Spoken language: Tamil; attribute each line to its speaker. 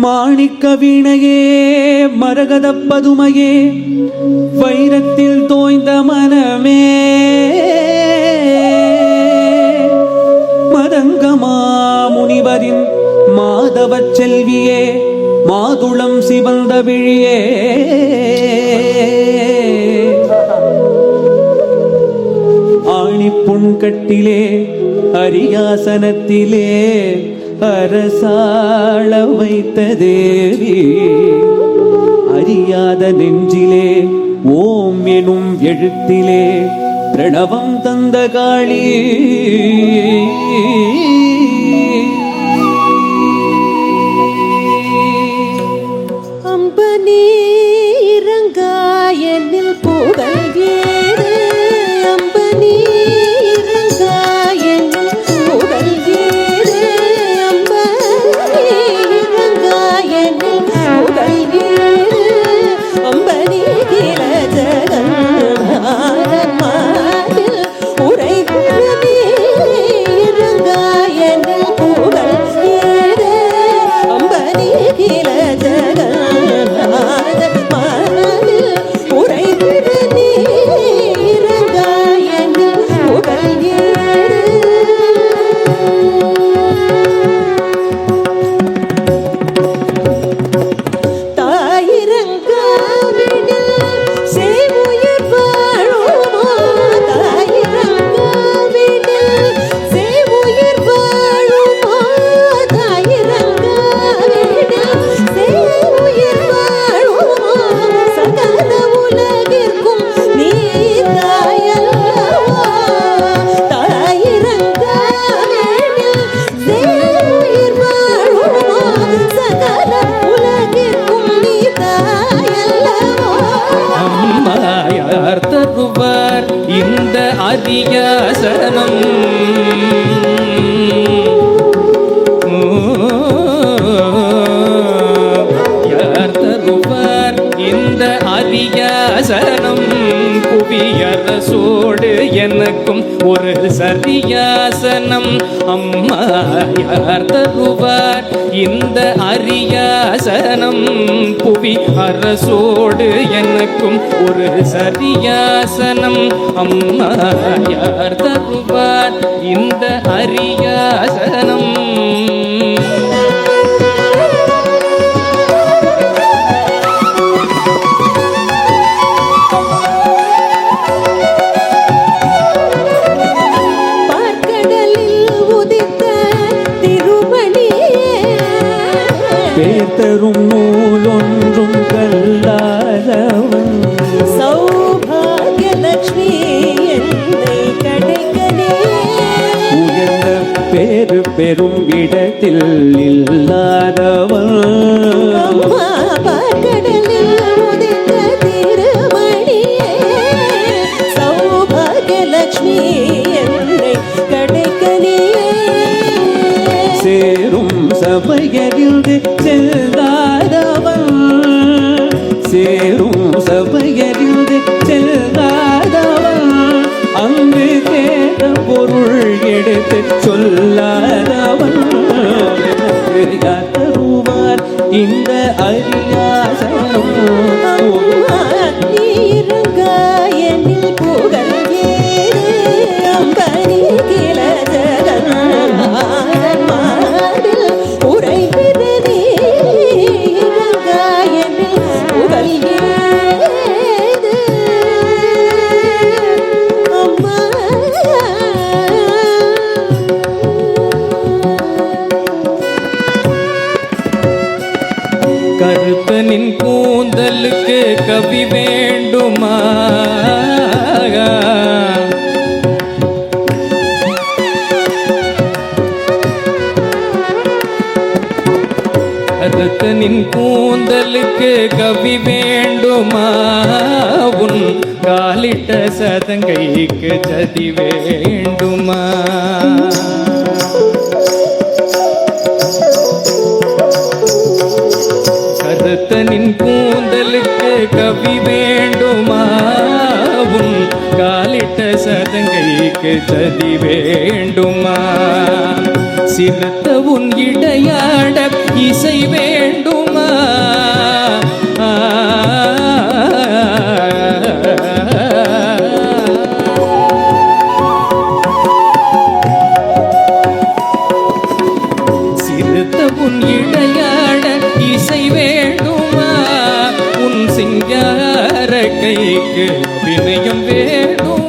Speaker 1: மாணிக்க வீணையே மரகத பதுமையே வைரத்தில் தோய்ந்த மனமே மதங்கமா முனிவரின் மாதவ செல்வியே மாதுளம் சிவந்த விழியே ஆணிப்புண் கட்டிலே அரியாசனத்திலே அரசாள வைத்த தேவி அறியாத நெஞ்சிலே ஓம் எனும் எழுத்திலே பிரணவம் தந்த காளி
Speaker 2: அம்பனே இறங்காயனில் புகழ் ஏறு அம்பனே இறங்காயனில் புகழ் ஏறு அம்பனே இறங்காயனில் புகழ் ஏறு அம்பனே கில ஜகன்மாதில் உரை புறமே இறங்காயனில் புகழ் ஏறு அம்பனே கில
Speaker 3: தருவார் இந்த அரியாசனம் யார் தருவார் இந்த அரியாசனம் புவியரசோடு எனக்கும் ஒரு சரியாசனம் அம்மா யார் தருவார் இந்த அரியாசனம் புவி அரசோடு எனக்கும் ஒரு சரியாசனம் அம்மா யார் தருவார் இந்த அரியாசனம்
Speaker 1: பேர்த்தரும் நூலொன்றும் கல்லாதவன்
Speaker 2: சௌபாகியலட்சுமி என்னை கடைக்கனே
Speaker 1: உயர்ந்த பேரு பெரும் இடத்தில் இல்லாதவன்
Speaker 2: அம்மா பார்க்கடலில் உதித்த திருமணியே சௌபாகியலட்சுமி என்னை கடைக்கனே
Speaker 1: சேரும் சபையறிந்து செல்தாதவன் சேரும் சபையறிந்து செல்தாதவன் அங்கு கேட்ட பொருள் எடுத்து சொல்லாதவன் தருவார் இந்த அரியாசனம்
Speaker 2: நீரங்காயனில் புகழ் ஏறு அம்பனி கில ஜகன்மாதில் உரை பிறனே இறங்காயனில் புகழ் ஏறு அம்மா
Speaker 3: கருத்தனின் கூந்தலுக்கு கவி வேண்டுமா கருத்தனின் கூந்தலுக்கு கவி வேண்டுமா உன் காலிட்ட சதங்கைக்கு ஜதி வேண்டுமா கருத்தனின் கூந்தலுக்கு கவி வேண்டுமா உன் காலிட்ட சதங்கைக்கு ஜதி வேண்டுமா சிறுத்த உன் இடையாட இசை வேண்டுமா சிறுத்த உன் இடையாட இசை வேண்டுமா உன் சிங்கார கைக்கு அபிநயம் வேண்டுமா